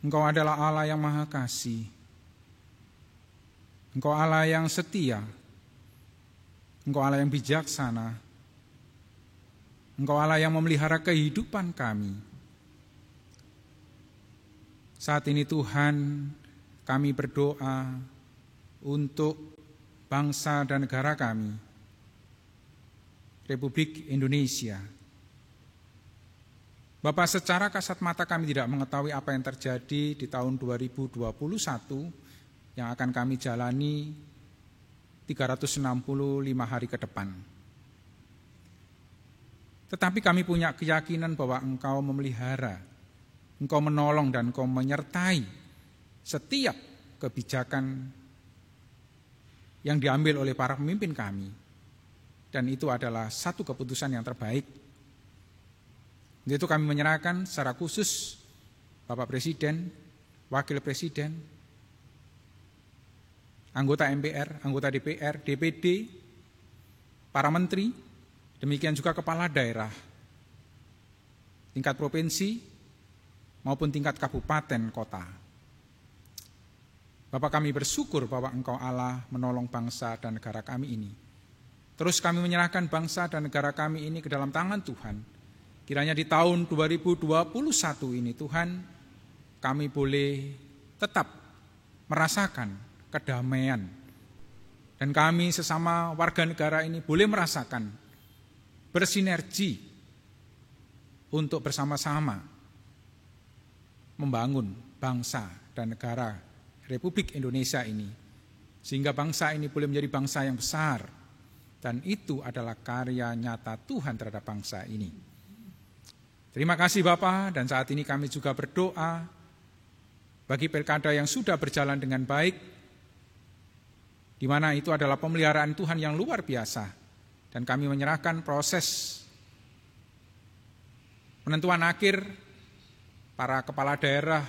Engkau adalah Allah yang Maha Kasih. Engkau Allah yang setia. Engkau Allah yang bijaksana. Engkau Allah yang memelihara kehidupan kami. Saat ini Tuhan, kami berdoa untuk bangsa dan negara kami, Republik Indonesia. Bapak, secara kasat mata kami tidak mengetahui apa yang terjadi di tahun 2021 yang akan kami jalani 365 hari ke depan. Tetapi kami punya keyakinan bahwa Engkau memelihara, Engkau menolong dan Engkau menyertai setiap kebijakan yang diambil oleh para pemimpin kami. Dan itu adalah satu keputusan yang terbaik. Untuk itu kami menyerahkan secara khusus Bapak Presiden, Wakil Presiden, anggota MPR, anggota DPR, DPD, para menteri, demikian juga kepala daerah, tingkat provinsi maupun tingkat kabupaten kota. Bapak, kami bersyukur bahwa Engkau Allah menolong bangsa dan negara kami ini. Terus kami menyerahkan bangsa dan negara kami ini ke dalam tangan Tuhan. Kiranya di tahun 2021 ini Tuhan, kami boleh tetap merasakan kedamaian. Dan kami sesama warga negara ini boleh merasakan bersinergi untuk bersama-sama membangun bangsa dan negara Republik Indonesia ini. Sehingga bangsa ini boleh menjadi bangsa yang besar. Dan itu adalah karya nyata Tuhan terhadap bangsa ini. Terima kasih Bapak, dan saat ini kami juga berdoa bagi pilkada yang sudah berjalan dengan baik, di mana itu adalah pemeliharaan Tuhan yang luar biasa. Dan kami menyerahkan proses penentuan akhir para kepala daerah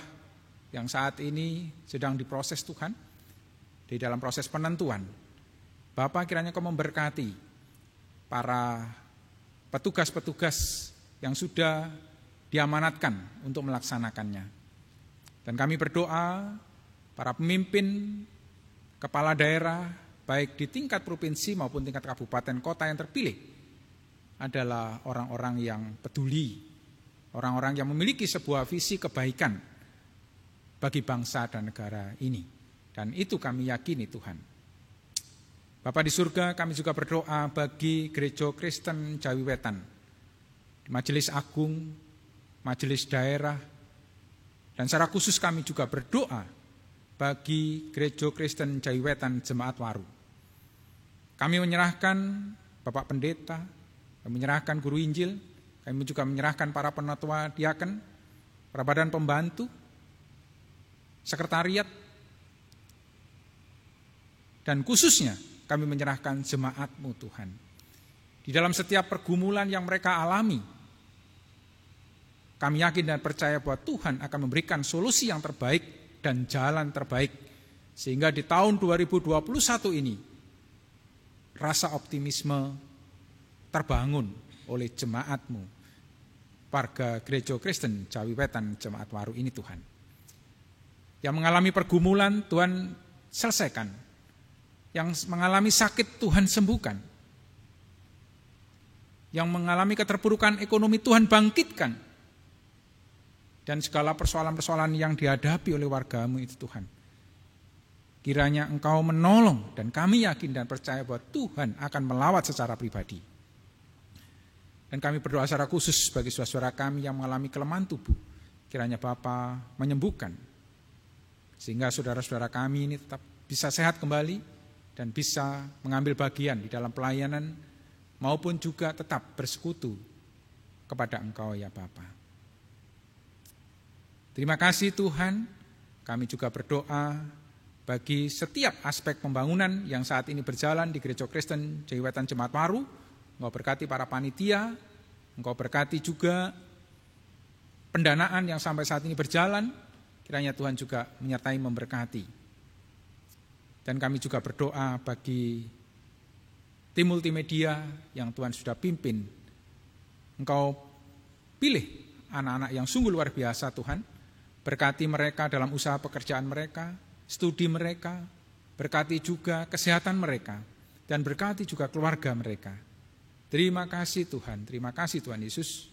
yang saat ini sedang diproses Tuhan, di dalam proses penentuan. Bapak, kiranya Kau memberkati para petugas-petugas yang sudah diamanatkan untuk melaksanakannya. Dan kami berdoa para pemimpin, kepala daerah, baik di tingkat provinsi maupun tingkat kabupaten kota yang terpilih, adalah orang-orang yang peduli, orang-orang yang memiliki sebuah visi kebaikan bagi bangsa dan negara ini. Dan itu kami yakini Tuhan. Bapa di surga, kami juga berdoa bagi Gereja Kristen Jawi Wetan, Majelis Agung, Majelis Daerah, dan secara khusus kami juga berdoa bagi Gereja Kristen Jawi Wetan Jemaat Waru. Kami menyerahkan Bapak Pendeta, kami menyerahkan Guru Injil, kami juga menyerahkan para penatua diaken, para badan pembantu, sekretariat, dan khususnya kami menyerahkan jemaat-Mu Tuhan. Di dalam setiap pergumulan yang mereka alami, kami yakin dan percaya bahwa Tuhan akan memberikan solusi yang terbaik dan jalan terbaik. Sehingga di tahun 2021 ini, rasa optimisme terbangun oleh jemaat-Mu, warga Gereja Kristen Jawi Wetan Jemaat Waru ini Tuhan. Yang mengalami pergumulan Tuhan selesaikan. Yang mengalami sakit Tuhan sembuhkan. Yang mengalami keterpurukan ekonomi Tuhan bangkitkan. Dan segala persoalan-persoalan yang dihadapi oleh warga-Mu itu Tuhan, kiranya Engkau menolong, dan kami yakin dan percaya bahwa Tuhan akan melawat secara pribadi. Dan kami berdoa secara khusus bagi saudara-saudara kami yang mengalami kelemahan tubuh, kiranya Bapa menyembuhkan, sehingga saudara-saudara kami ini tetap bisa sehat kembali, dan bisa mengambil bagian di dalam pelayanan maupun juga tetap bersekutu kepada Engkau ya Bapa. Terima kasih Tuhan, kami juga berdoa bagi setiap aspek pembangunan yang saat ini berjalan di Gereja Kristen Jawiwetan Jemaat Waru. Engkau berkati para panitia, Engkau berkati juga pendanaan yang sampai saat ini berjalan. Kiranya Tuhan juga menyertai memberkati. Dan kami juga berdoa bagi tim multimedia yang Tuhan sudah pimpin. Engkau pilih anak-anak yang sungguh luar biasa Tuhan. Berkati mereka dalam usaha pekerjaan mereka, studi mereka, berkati juga kesehatan mereka, dan berkati juga keluarga mereka. Terima kasih Tuhan Yesus.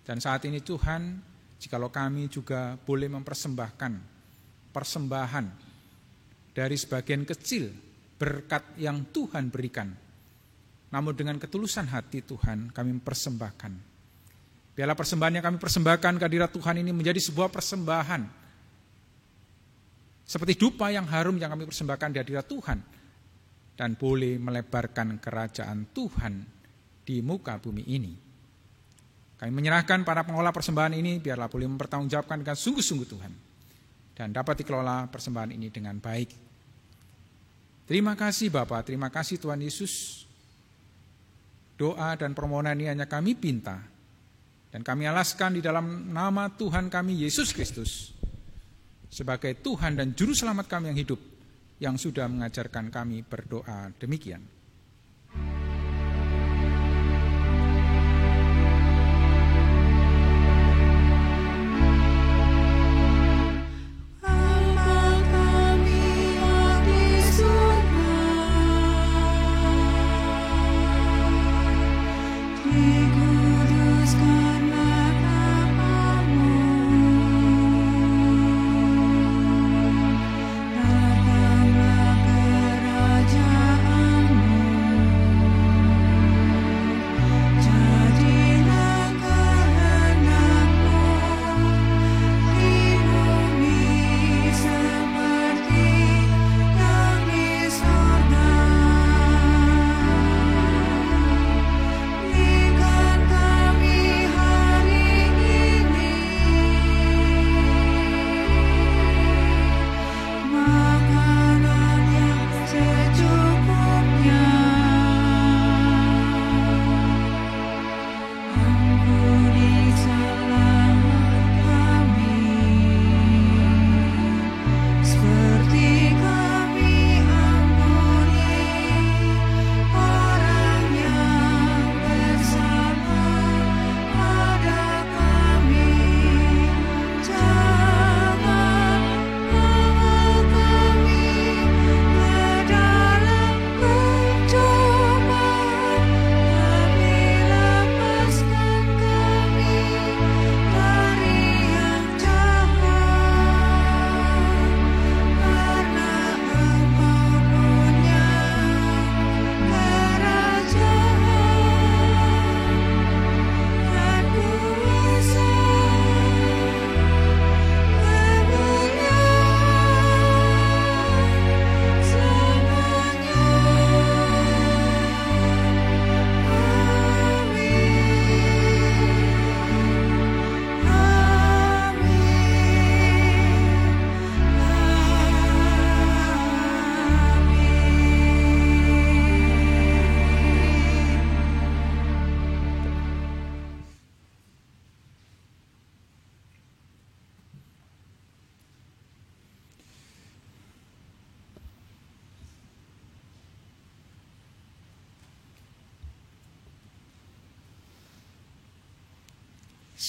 Dan saat ini Tuhan, jikalau kami juga boleh mempersembahkan persembahan dari sebagian kecil berkat yang Tuhan berikan, namun dengan ketulusan hati Tuhan kami mempersembahkan. Biarlah persembahan yang kami persembahkan kehadirat Tuhan ini menjadi sebuah persembahan seperti dupa yang harum yang kami persembahkan di hadirat Tuhan, dan boleh melebarkan kerajaan Tuhan di muka bumi ini. Kami menyerahkan para pengelola persembahan ini, biarlah boleh mempertanggungjawabkan dengan sungguh-sungguh Tuhan, dan dapat dikelola persembahan ini dengan baik. Terima kasih Bapa, terima kasih Tuhan Yesus. Doa dan permohonan ini hanya kami pinta, dan kami alaskan di dalam nama Tuhan kami Yesus Kristus, sebagai Tuhan dan Juru Selamat kami yang hidup, yang sudah mengajarkan kami berdoa demikian.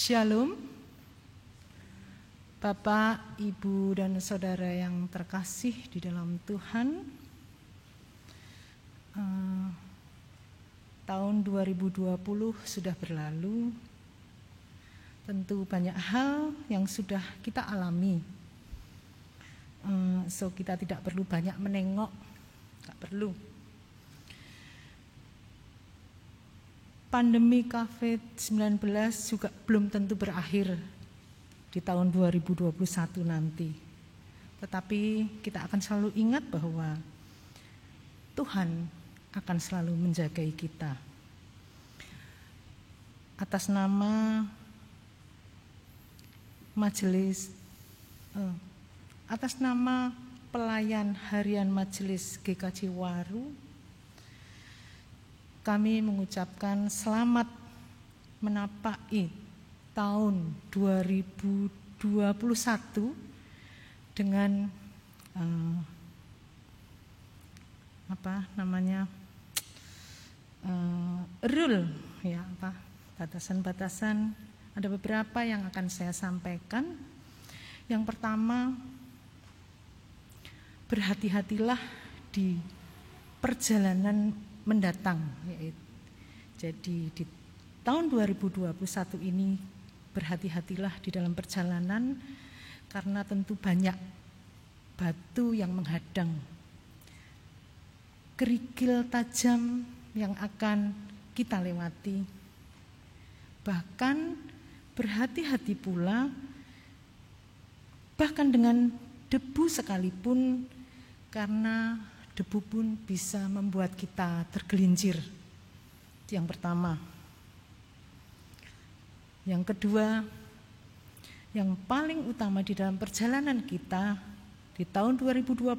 Shalom, Bapak, Ibu, dan Saudara yang terkasih di dalam Tuhan. Tahun 2020 sudah berlalu. Tentu banyak hal yang sudah kita alami. So kita tidak perlu banyak menengok, tak perlu. Pandemi COVID-19 juga belum tentu berakhir di tahun 2021 nanti. Tetapi kita akan selalu ingat bahwa Tuhan akan selalu menjagai kita. Atas nama majelis, atas nama pelayan harian Majelis GKJ Waru, kami mengucapkan selamat menapaki tahun 2021 dengan rule ya, batasan-batasan. Ada beberapa yang akan saya sampaikan. Yang pertama, berhati-hatilah di perjalanan mendatang. Jadi di tahun 2021 ini berhati-hatilah di dalam perjalanan, karena tentu banyak batu yang menghadang, kerikil tajam yang akan kita lewati. Bahkan berhati-hati pula, bahkan dengan debu sekalipun, karena debu pun bisa membuat kita tergelincir. Itu yang pertama. Yang kedua, yang paling utama di dalam perjalanan kita di tahun 2021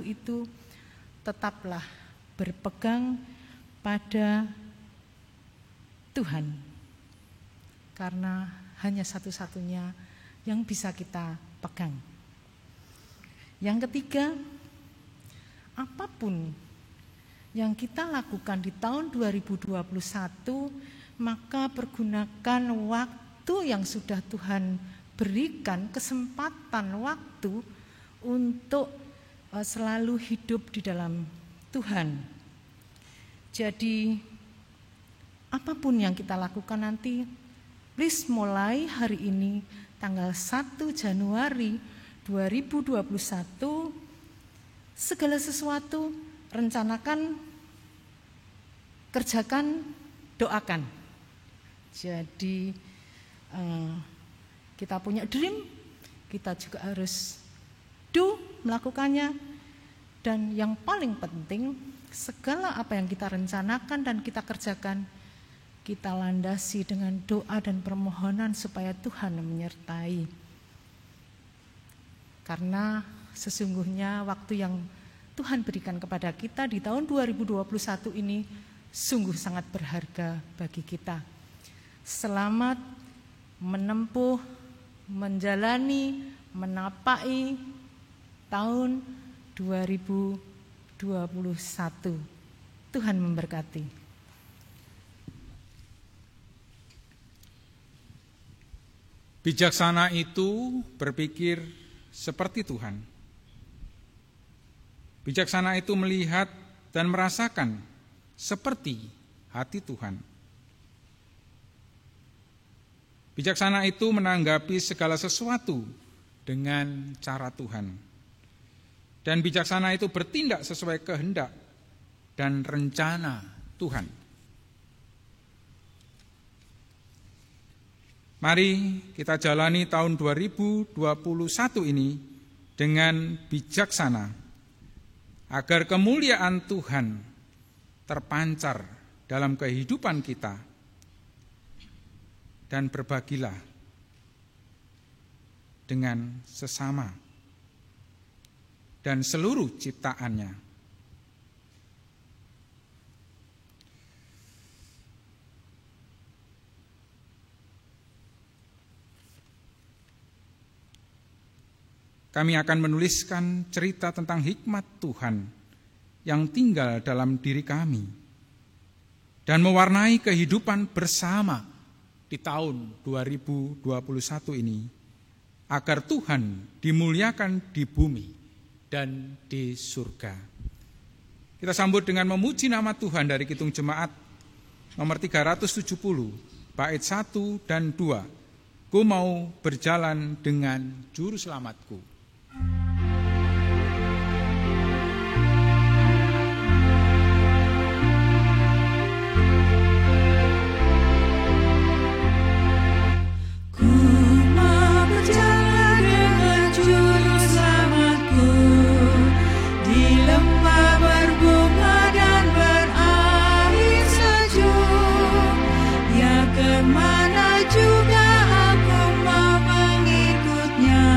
itu, tetaplah berpegang pada Tuhan, karena hanya satu-satunya yang bisa kita pegang. Yang ketiga, apapun yang kita lakukan di tahun 2021, maka pergunakan waktu yang sudah Tuhan berikan, kesempatan waktu untuk selalu hidup di dalam Tuhan. Jadi apapun yang kita lakukan nanti, please mulai hari ini tanggal 1 Januari 2021, segala sesuatu rencanakan, kerjakan, doakan. Jadi kita punya dream, kita juga harus melakukannya. Dan yang paling penting, segala apa yang kita rencanakan dan kita kerjakan, kita landasi dengan doa dan permohonan supaya Tuhan menyertai. Karena sesungguhnya waktu yang Tuhan berikan kepada kita di tahun 2021 ini sungguh sangat berharga bagi kita. Selamat menempuh, menjalani, menapaki tahun 2021. Tuhan memberkati. Bijaksana itu berpikir seperti Tuhan. Bijaksana itu melihat dan merasakan seperti hati Tuhan. Bijaksana itu menanggapi segala sesuatu dengan cara Tuhan. Dan bijaksana itu bertindak sesuai kehendak dan rencana Tuhan. Mari kita jalani tahun 2021 ini dengan bijaksana, agar kemuliaan Tuhan terpancar dalam kehidupan kita. Dan berbagilah dengan sesama dan seluruh ciptaannya. Kami akan menuliskan cerita tentang hikmat Tuhan yang tinggal dalam diri kami dan mewarnai kehidupan bersama di tahun 2021 ini, agar Tuhan dimuliakan di bumi dan di surga. Kita sambut dengan memuji nama Tuhan dari Kidung Jemaat nomor 370, bait 1 dan 2. Ku mau berjalan dengan juru selamatku. Kemana juga aku mau mengikutnya.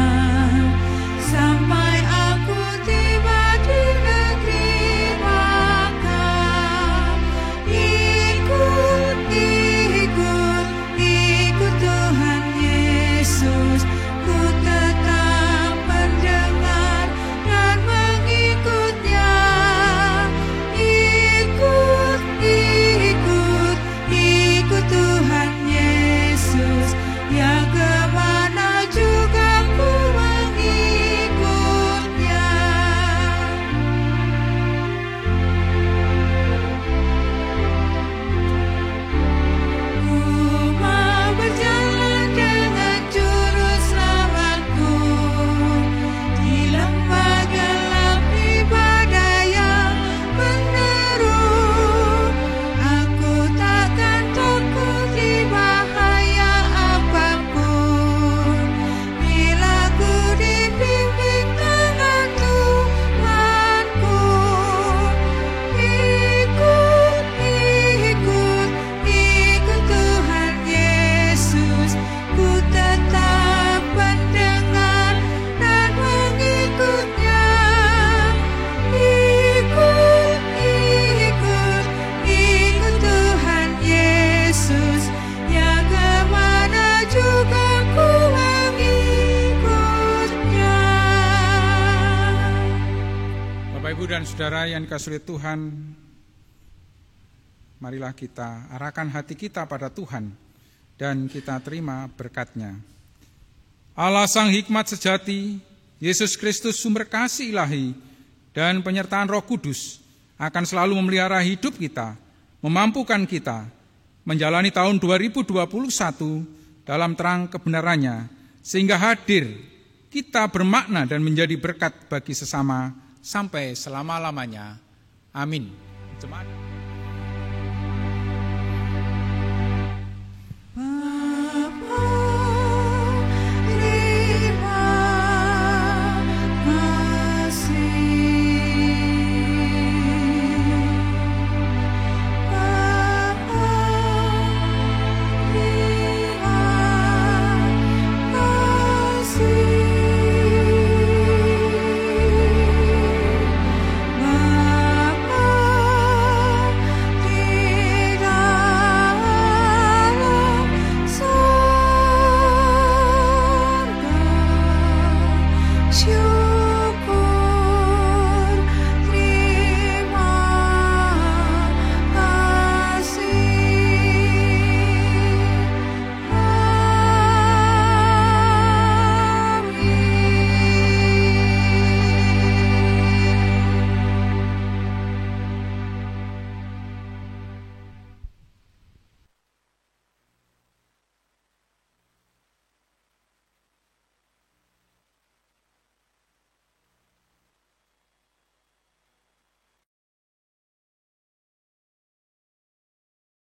Ibu dan saudara yang dikasihi Tuhan, marilah kita arahkan hati kita pada Tuhan dan kita terima berkat-Nya. Allah Sang Hikmat Sejati, Yesus Kristus sumber kasih ilahi dan penyertaan Roh Kudus akan selalu memelihara hidup kita, memampukan kita menjalani tahun 2021 dalam terang kebenarannya, sehingga hadir kita bermakna dan menjadi berkat bagi sesama sampai selama-lamanya. Amin. Jemaat